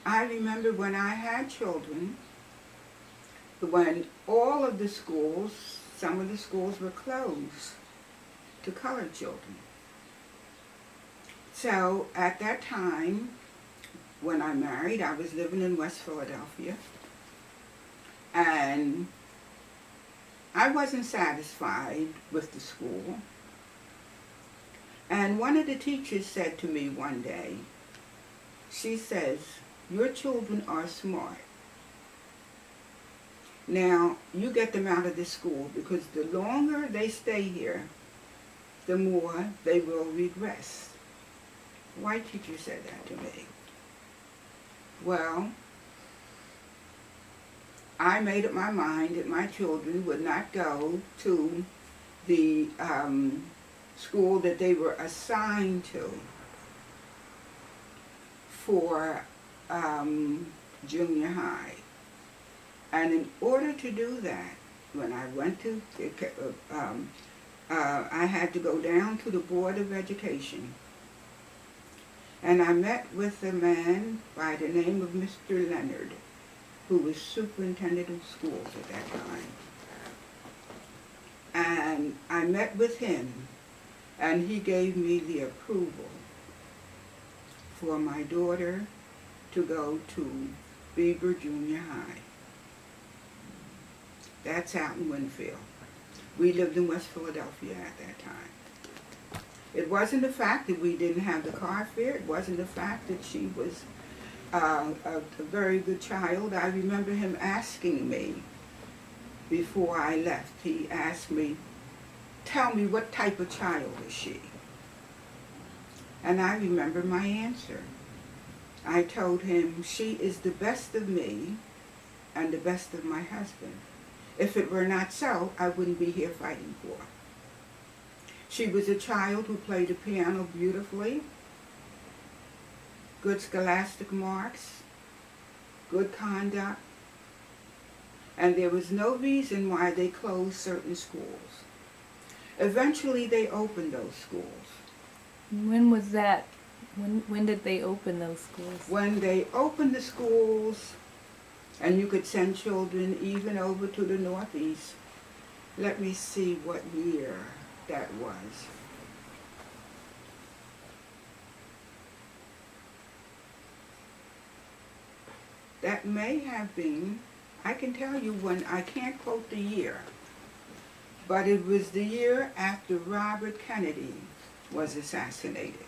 I remember when I had children, when all of the schools, some of the schools were closed to colored children. So at that time, when I married, I was living in West Philadelphia, and I wasn't satisfied with the school. And one of the teachers said to me one day, she says, "Your children are smart. Now, you get them out of this school because the longer they stay here, the more they will regress." A white teacher said that to me. Well, I made up my mind that my children would not go to the school that they were assigned to for junior high. And in order to do that, when I went to, I had to go down to the Board of Education, and I met with a man by the name of Mr. Leonard, who was superintendent of schools at that time. And I met with him, and he gave me the approval for my daughter to go to Beaver Junior High. That's out in Winfield. We lived in West Philadelphia at that time. It wasn't the fact that we didn't have the car fare. It wasn't the fact that she was a very good child. I remember him asking me before I left. He asked me, "Tell me, what type of child is she?" And I remember my answer. I told him, "She is the best of me and the best of my husband. If it were not so, I wouldn't be here fighting for her." She was a child who played the piano beautifully, good scholastic marks, good conduct, and there was no reason why they closed certain schools. Eventually they opened those schools. When was that? When did they open those schools? When they opened the schools, and you could send children even over to the Northeast. Let me see what year that was. That may have been, I can tell you when, I can't quote the year, but it was the year after Robert Kennedy was assassinated.